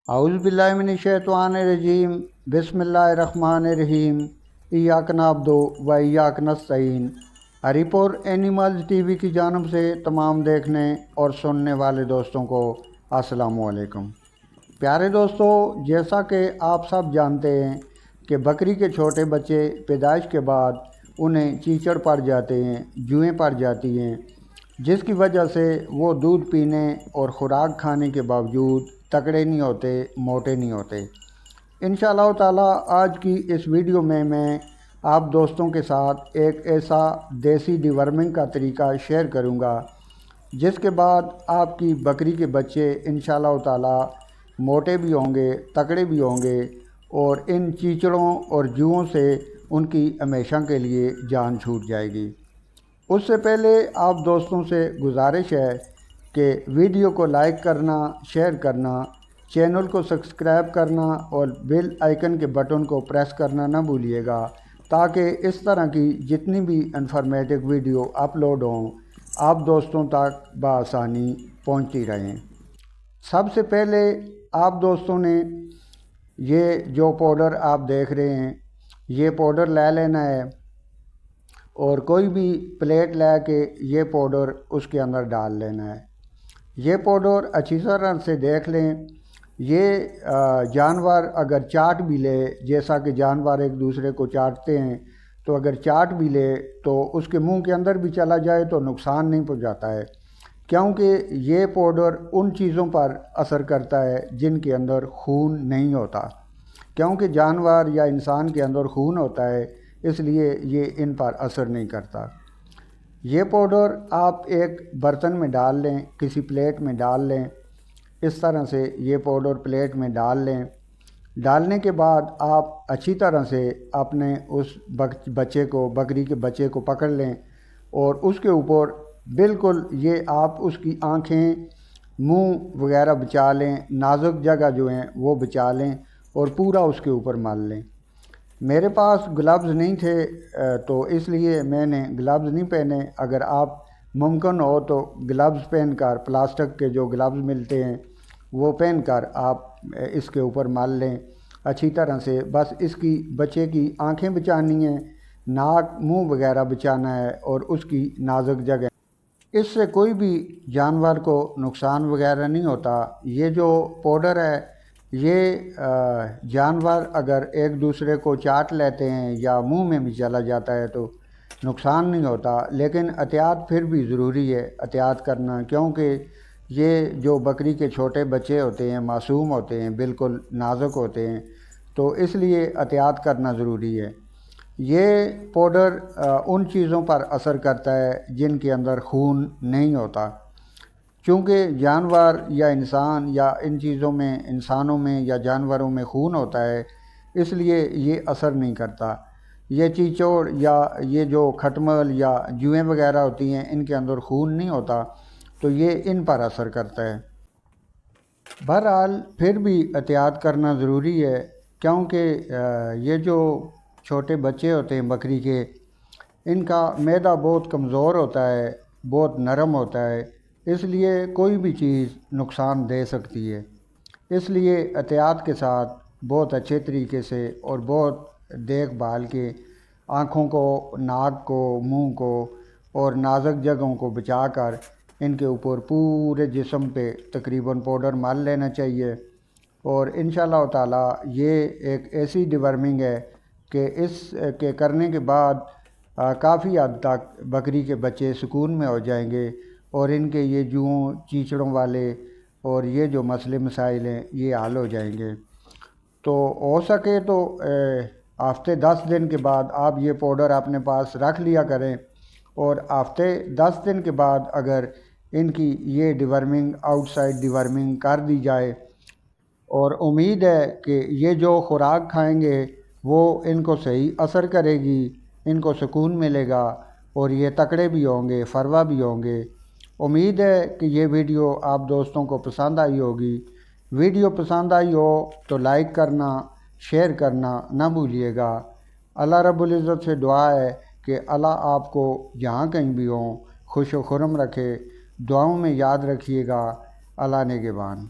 اعوذ باللہ من الشیطان الرجیم بسم اللہ الرحمن الرحیم ایاک نعبد و ایاک نستعین۔ ہری پور اینیملز ٹی وی کی جانب سے تمام دیکھنے اور سننے والے دوستوں کو السلام علیکم۔ پیارے دوستو، جیسا کہ آپ سب جانتے ہیں کہ بکری کے چھوٹے بچے پیدائش کے بعد انہیں چیچڑ پڑ جاتے ہیں، جوئیں پڑ جاتی ہیں، جس کی وجہ سے وہ دودھ پینے اور خوراک کھانے کے باوجود تکڑے نہیں ہوتے، موٹے نہیں ہوتے۔ انشاءاللہ تعالی آج کی اس ویڈیو میں آپ دوستوں کے ساتھ ایک ایسا دیسی ڈی ورمنگ کا طریقہ شیئر کروں گا جس کے بعد آپ کی بکری کے بچے انشاءاللہ تعالی موٹے بھی ہوں گے، تکڑے بھی ہوں گے، اور ان چیچڑوں اور جوؤں سے ان کی ہمیشہ کے لیے جان چھوٹ جائے گی۔ اس سے پہلے آپ دوستوں سے گزارش ہے کہ ویڈیو کو لائک کرنا، شیئر کرنا، چینل کو سبسکرائب کرنا اور بیل آئیکن کے بٹن کو پریس کرنا نہ بھولیے گا، تاکہ اس طرح کی جتنی بھی انفارمیٹو ویڈیو اپلوڈ ہوں آپ دوستوں تک بآسانی پہنچتی رہیں۔ سب سے پہلے آپ دوستوں نے یہ جو پاؤڈر آپ دیکھ رہے ہیں، یہ پاؤڈر لے لینا ہے اور کوئی بھی پلیٹ لے کے یہ پاؤڈر اس کے اندر ڈال لینا ہے۔ یہ پاؤڈر اچھی طرح سے دیکھ لیں۔ یہ جانور اگر چاٹ بھی لے، جیسا کہ جانور ایک دوسرے کو چاٹتے ہیں، تو اگر چاٹ بھی لے تو اس کے منہ کے اندر بھی چلا جائے تو نقصان نہیں پہنچاتا ہے، کیونکہ یہ پاؤڈر ان چیزوں پر اثر کرتا ہے جن کے اندر خون نہیں ہوتا، کیونکہ جانور یا انسان کے اندر خون ہوتا ہے، اس لیے یہ ان پر اثر نہیں کرتا۔ یہ پاؤڈر آپ ایک برتن میں ڈال لیں، کسی پلیٹ میں ڈال لیں، اس طرح سے یہ پاؤڈر پلیٹ میں ڈال لیں۔ ڈالنے کے بعد آپ اچھی طرح سے اپنے اس بچے کو، بکری کے بچے کو پکڑ لیں اور اس کے اوپر بالکل یہ آپ اس کی آنکھیں، منہ وغیرہ بچا لیں، نازک جگہ جو ہیں وہ بچا لیں اور پورا اس کے اوپر مال لیں۔ میرے پاس گلابز نہیں تھے تو اس لیے میں نے گلابز نہیں پہنے۔ اگر آپ ممکن ہو تو گلابز پہن کر، پلاسٹک کے جو گلابز ملتے ہیں وہ پہن کر آپ اس کے اوپر مال لیں اچھی طرح سے۔ بس اس کی بچے کی آنکھیں بچانی ہیں، ناک، منہ وغیرہ بچانا ہے اور اس کی نازک جگہ۔ اس سے کوئی بھی جانور کو نقصان وغیرہ نہیں ہوتا۔ یہ جو پاؤڈر ہے یہ جانور اگر ایک دوسرے کو چاٹ لیتے ہیں یا منہ میں بھی چلا جاتا ہے تو نقصان نہیں ہوتا، لیکن احتیاط پھر بھی ضروری ہے، احتیاط کرنا، کیونکہ یہ جو بکری کے چھوٹے بچے ہوتے ہیں معصوم ہوتے ہیں، بالکل نازک ہوتے ہیں، تو اس لیے احتیاط کرنا ضروری ہے۔ یہ پاؤڈر ان چیزوں پر اثر کرتا ہے جن کے اندر خون نہیں ہوتا، چونکہ جانور یا انسان یا ان چیزوں میں، انسانوں میں یا جانوروں میں خون ہوتا ہے، اس لیے یہ اثر نہیں کرتا۔ یہ چیچڑ یا یہ جو کھٹمل یا جوئیں وغیرہ ہوتی ہیں ان کے اندر خون نہیں ہوتا، تو یہ ان پر اثر کرتا ہے۔ بہرحال پھر بھی احتیاط کرنا ضروری ہے، کیونکہ یہ جو چھوٹے بچے ہوتے ہیں بکری کے، ان کا معدہ بہت کمزور ہوتا ہے، بہت نرم ہوتا ہے، اس لیے کوئی بھی چیز نقصان دے سکتی ہے۔ اس لیے احتیاط کے ساتھ بہت اچھے طریقے سے اور بہت دیکھ بھال کے آنکھوں کو، ناک کو، منہ کو اور نازک جگہوں کو بچا کر ان کے اوپر پورے جسم پہ تقریباً پاؤڈر مال لینا چاہیے۔ اور انشاءاللہ تعالی یہ ایک ایسی ڈی ورمنگ ہے کہ اس کے کرنے کے بعد کافی حد تک بکری کے بچے سکون میں ہو جائیں گے اور ان کے یہ جوؤں، چیچڑوں والے اور یہ جو مسئلے مسائل ہیں یہ حل ہو جائیں گے۔ تو ہو سکے تو ہفتے 10 دن کے بعد آپ یہ پاؤڈر اپنے پاس رکھ لیا کریں، اور ہفتے 10 دن کے بعد اگر ان کی یہ D warming, out side D warming کر دی جائے، اور امید ہے کہ یہ جو خوراک کھائیں گے وہ ان کو صحیح اثر کرے گی، ان کو سکون ملے گا اور یہ تکڑے بھی ہوں گے، فروا بھی ہوں گے۔ امید ہے کہ یہ ویڈیو آپ دوستوں کو پسند آئی ہوگی۔ ویڈیو پسند آئی ہو تو لائک کرنا، شیئر کرنا نہ بھولیے گا۔ اللہ رب العزت سے دعا ہے کہ اللہ آپ کو جہاں کہیں بھی ہوں خوش و خرم رکھے۔ دعاؤں میں یاد رکھیے گا۔ اللہ نگہبان۔